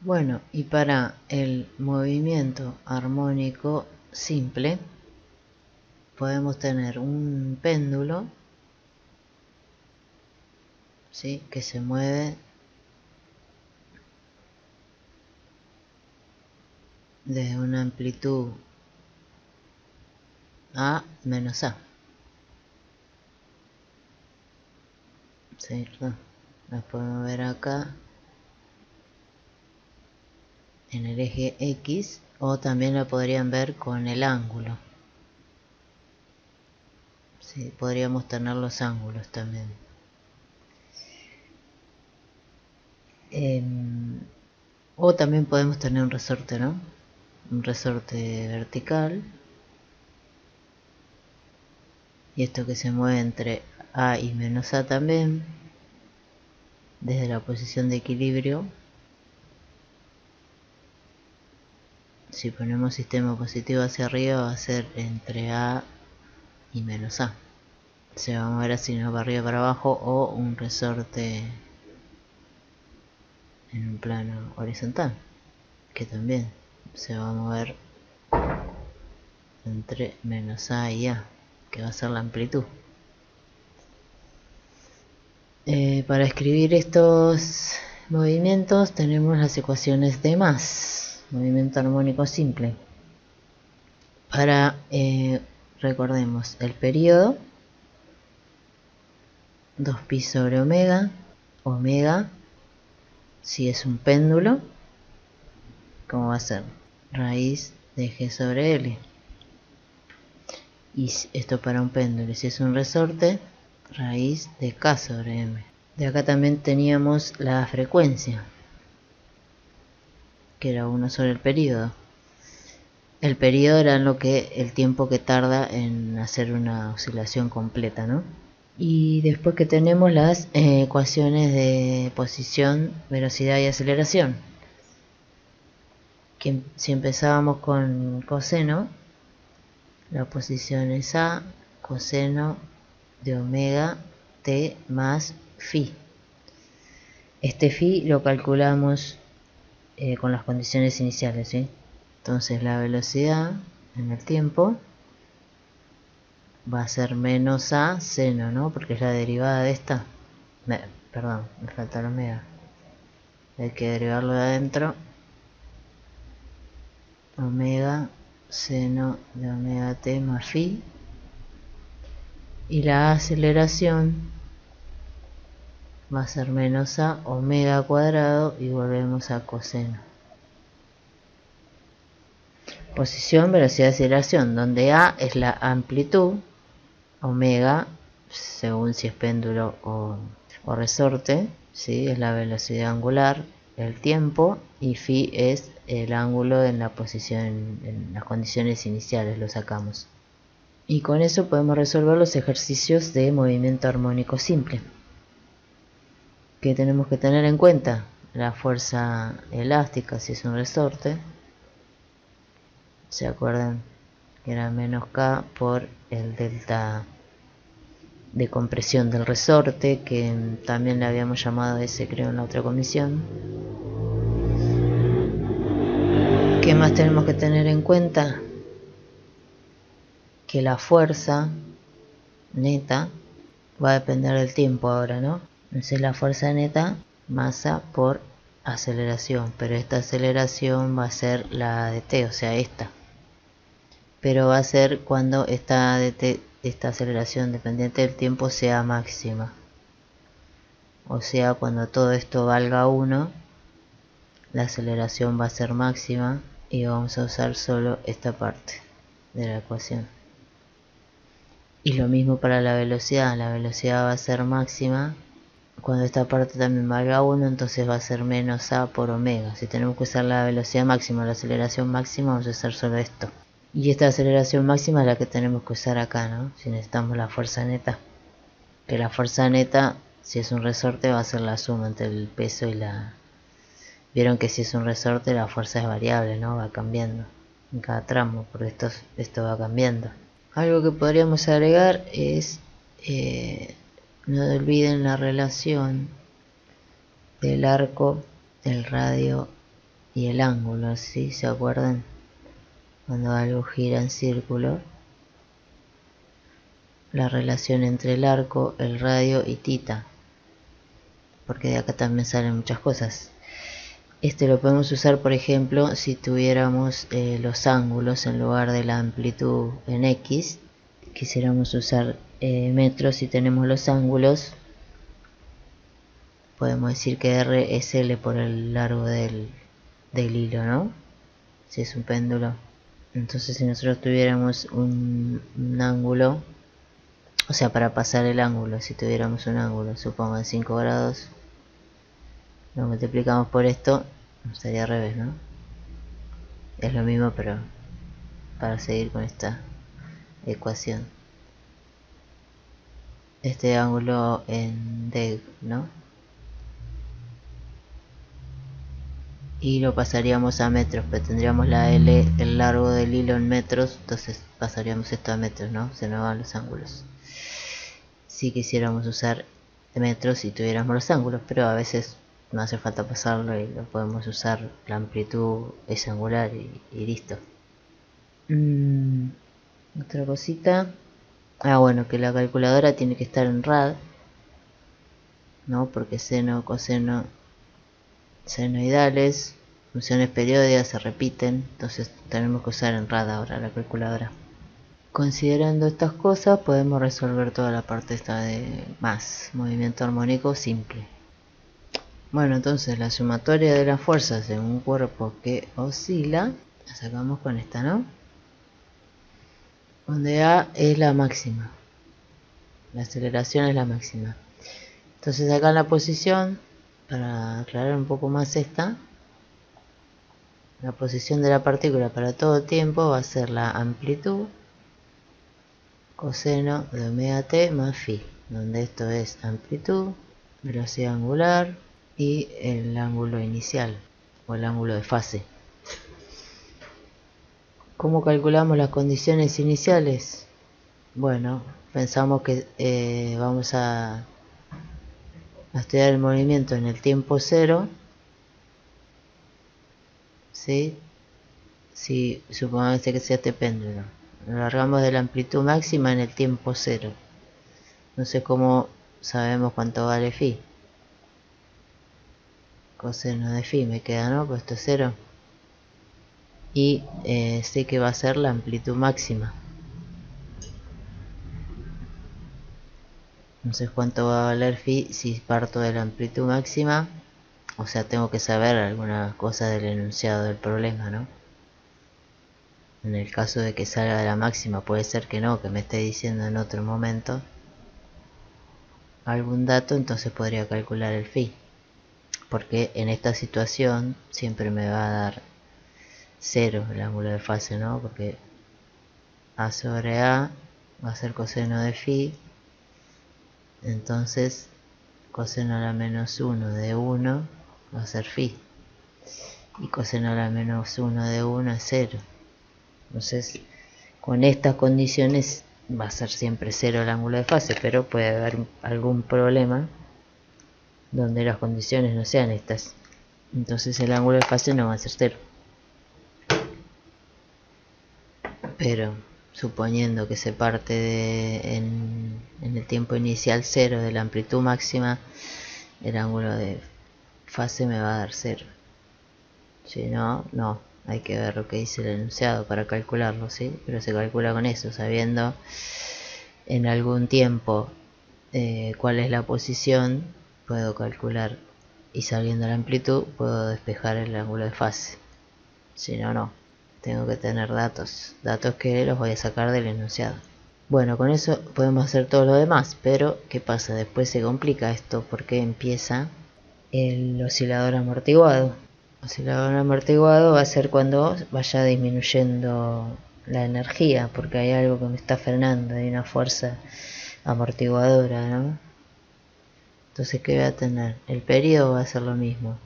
Bueno, y para el movimiento armónico simple podemos tener un péndulo, ¿sí?, que se mueve desde una amplitud A menos A, ¿cierto? La podemos ver acá en el eje X, o también la podrían ver con el ángulo. Sí, podríamos tener los ángulos también. O también podemos tener un resorte, ¿no? Un resorte vertical. Y esto que se mueve entre A y menos A también, desde la posición de equilibrio. Si ponemos sistema positivo hacia arriba, va a ser entre A y menos A. Se va a mover así, no para arriba para abajo, o un resorte en un plano horizontal, que también se va a mover entre menos A y A, que va a ser la amplitud. Para escribir estos movimientos tenemos las ecuaciones de más, movimiento armónico simple. Para, recordemos, el periodo, 2pi sobre omega, omega, si es un péndulo, ¿cómo va a ser? Raíz de g sobre l. Y esto para un péndulo, si es un resorte, raíz de k sobre m. De acá también teníamos la frecuencia, que era 1 sobre el periodo. El periodo era el tiempo que tarda en hacer una oscilación completa, ¿no? Y después que tenemos las ecuaciones de posición, velocidad y aceleración. Que si empezábamos con coseno, la posición es A coseno de omega t más phi. Este phi lo calculamos con las condiciones iniciales, ¿sí? Entonces la velocidad en el tiempo va a ser menos A seno, ¿no? Porque es la derivada de esta. Perdón, me falta el omega. Hay que derivarlo de adentro. Omega seno de omega t más phi. Y la aceleración va a ser menos A omega cuadrado, y volvemos a coseno. Posición, velocidad, aceleración, donde A es la amplitud, omega, según si es péndulo o resorte, ¿sí?, es la velocidad angular, el tiempo, y phi es el ángulo en la posición, en las condiciones iniciales lo sacamos. Y con eso podemos resolver los ejercicios de movimiento armónico simple. ¿Qué tenemos que tener en cuenta? La fuerza elástica si es un resorte. ¿Se acuerdan? Que era menos K por el delta de compresión del resorte, que también le habíamos llamado S, creo, en la otra comisión. ¿Qué más tenemos que tener en cuenta? Que la fuerza neta va a depender del tiempo ahora, ¿no? Entonces la fuerza neta, masa por aceleración, pero esta aceleración va a ser la de t, o sea, esta. Pero va a ser cuando esta aceleración dependiente del tiempo sea máxima. O sea, cuando todo esto valga 1, la aceleración va a ser máxima y vamos a usar solo esta parte de la ecuación. Y lo mismo para la velocidad va a ser máxima cuando esta parte también valga 1, entonces va a ser menos A por omega. Si tenemos que usar la velocidad máxima o la aceleración máxima, vamos a usar solo esto. Y esta aceleración máxima es la que tenemos que usar acá, ¿no? Si necesitamos la fuerza neta. Que la fuerza neta, si es un resorte, va a ser la suma entre el peso y la... Vieron que si es un resorte la fuerza es variable, ¿no? Va cambiando en cada tramo, porque esto va cambiando. Algo que podríamos agregar es... no olviden la relación del arco, del radio y el ángulo, ¿sí? ¿Se acuerdan? Cuando algo gira en círculo, la relación entre el arco, el radio y tita, porque de acá también salen muchas cosas. Este lo podemos usar, por ejemplo, si tuviéramos los ángulos en lugar de la amplitud en X. Quisiéramos usar metros si tenemos los ángulos. Podemos decir que R es L por el largo del hilo, ¿no? Si es un péndulo. Entonces si nosotros tuviéramos un ángulo, o sea, para pasar el ángulo, si tuviéramos un ángulo, supongo en 5 grados, lo multiplicamos por esto, estaría al revés, ¿no? Es lo mismo, pero para seguir con esta ecuación. Este ángulo en deg, ¿no? Y lo pasaríamos a metros, pero tendríamos la L, el largo del hilo en metros, entonces pasaríamos esto a metros, ¿no? Se nos van los ángulos. Si quisiéramos usar metros y tuviéramos los ángulos, pero a veces no hace falta pasarlo y lo podemos usar, la amplitud es angular y listo. Otra cosita. Bueno, que la calculadora tiene que estar en rad, ¿no? Porque seno, coseno, senoidales, funciones periódicas se repiten, entonces tenemos que usar en rad ahora la calculadora. Considerando estas cosas podemos resolver toda la parte esta de más, movimiento armónico simple. Bueno, entonces la sumatoria de las fuerzas en un cuerpo que oscila, la sacamos con esta, ¿no? Donde A es la máxima, la aceleración es la máxima. Entonces acá en la posición, para aclarar un poco más esta, la posición de la partícula para todo tiempo va a ser la amplitud coseno de omega t más phi, donde esto es amplitud, velocidad angular y el ángulo inicial o el ángulo de fase. ¿Cómo calculamos las condiciones iniciales? Bueno, pensamos que vamos a estudiar el movimiento en el tiempo cero, ¿sí? Si supongamos que sea este péndulo, lo largamos de la amplitud máxima en el tiempo cero. No sé cómo sabemos cuánto vale phi. Coseno de phi me queda, ¿no? Pues esto es cero. Y sé que va a ser la amplitud máxima. No sé cuánto va a valer phi si parto de la amplitud máxima. O sea, tengo que saber alguna cosa del enunciado del problema, ¿no? En el caso de que salga de la máxima, puede ser que no, que me esté diciendo en otro momento algún dato, entonces podría calcular el phi. Porque en esta situación siempre me va a dar 0 el ángulo de fase, ¿no? Porque A sobre A va a ser coseno de phi. Entonces coseno a la menos 1 de 1 va a ser phi. Y coseno a la menos 1 de 1 es 0. Entonces con estas condiciones va a ser siempre 0 el ángulo de fase, pero puede haber algún problema donde las condiciones no sean estas. Entonces el ángulo de fase no va a ser 0. Pero suponiendo que se parte en el tiempo inicial 0 de la amplitud máxima, el ángulo de fase me va a dar 0. Si no, no. Hay que ver lo que dice el enunciado para calcularlo, ¿sí? Pero se calcula con eso, sabiendo en algún tiempo cuál es la posición, puedo calcular, y sabiendo la amplitud puedo despejar el ángulo de fase. Si no, no. Tengo que tener datos que los voy a sacar del enunciado. Bueno, con eso podemos hacer todo lo demás, pero ¿qué pasa? Después se complica esto porque empieza el oscilador amortiguado. El oscilador amortiguado va a ser cuando vaya disminuyendo la energía, porque hay algo que me está frenando, hay una fuerza amortiguadora, ¿no? Entonces, ¿qué voy a tener? El periodo va a ser lo mismo,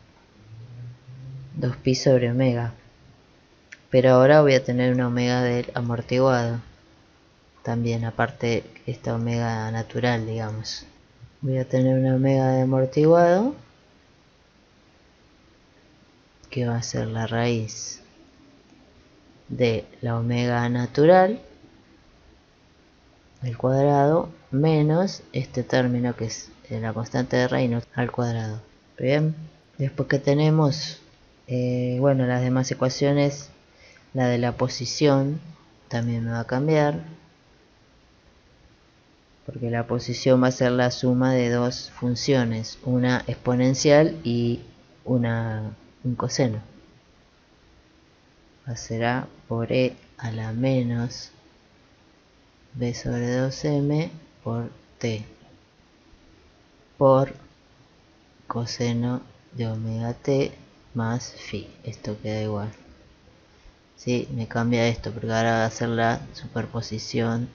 2pi sobre omega. Pero ahora voy a tener una omega del amortiguado. También, aparte esta omega natural, digamos. Voy a tener una omega de amortiguado que va a ser la raíz de la omega natural al cuadrado menos este término que es la constante de Reynolds al cuadrado. Bien, después que tenemos bueno, las demás ecuaciones, la de la posición también me va a cambiar, porque la posición va a ser la suma de dos funciones, una exponencial y un coseno. Será por e a la menos b sobre 2m por t por coseno de omega t más phi. Esto queda igual. ¿Sí? Me cambia esto porque ahora va a ser la superposición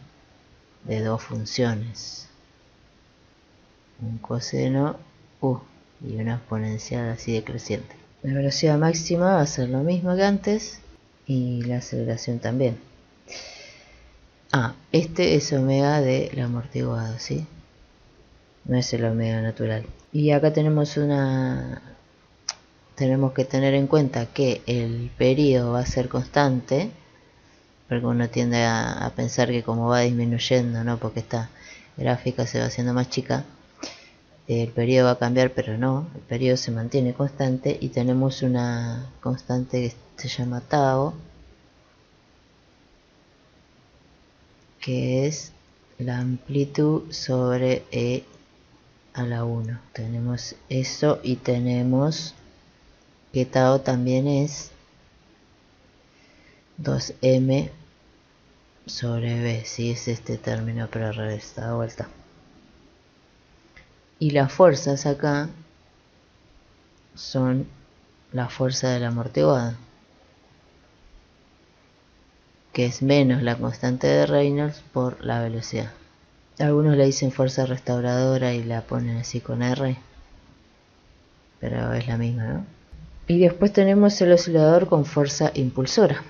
de dos funciones. Un coseno y una exponencial así decreciente. La velocidad máxima va a ser lo mismo que antes y la aceleración también. Este es omega del amortiguado, ¿sí? No es el omega natural. Y acá tenemos que tener en cuenta que el periodo va a ser constante, porque uno tiende a pensar que como va disminuyendo, ¿no? Porque esta gráfica se va haciendo más chica, el periodo va a cambiar, pero no, el periodo se mantiene constante y tenemos una constante que se llama tau, que es la amplitud sobre e a la 1. Tenemos eso y tenemos que tau también es 2m sobre b, si es este término pero al revés, da vuelta. Y las fuerzas acá son la fuerza del amortiguado, que es menos la constante de Reynolds por la velocidad. Algunos le dicen fuerza restauradora y la ponen así con R, pero es la misma, ¿no? Y después tenemos el oscilador con fuerza impulsora.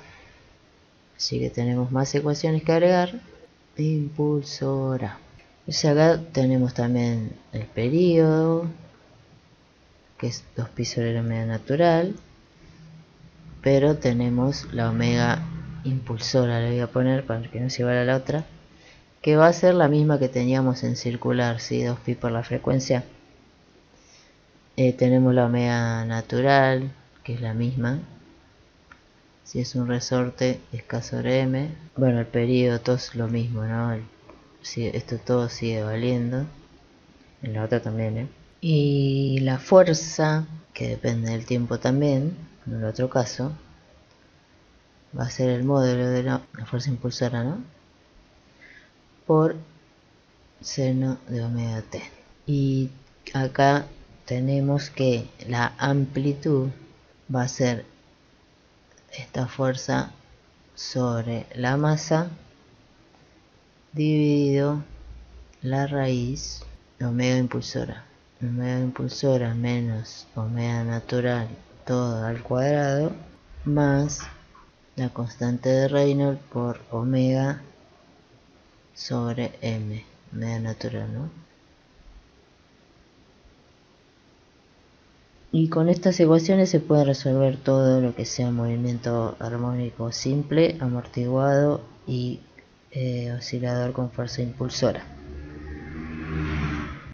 Así que tenemos más ecuaciones que agregar. Impulsora. O sea, acá tenemos también el periodo, que es 2pi sobre la omega natural, pero tenemos la omega impulsora, le voy a poner para que no se iguale a la otra, que va a ser la misma que teníamos en circular, ¿sí? 2pi por la frecuencia. Tenemos la omega natural, que es la misma. Si es un resorte, es k sobre m. Bueno, el periodo, todo es lo mismo, ¿no? Esto todo sigue valiendo. En la otra también, Y la fuerza, que depende del tiempo también, en el otro caso, va a ser el módulo de la fuerza impulsora, ¿no? Por seno de omega t. Y acá tenemos que la amplitud va a ser esta fuerza sobre la masa dividido la raíz de omega impulsora. Omega impulsora menos omega natural todo al cuadrado más la constante de Reynolds por omega sobre m, omega natural, ¿no? Y con estas ecuaciones se puede resolver todo lo que sea movimiento armónico simple, amortiguado y oscilador con fuerza impulsora.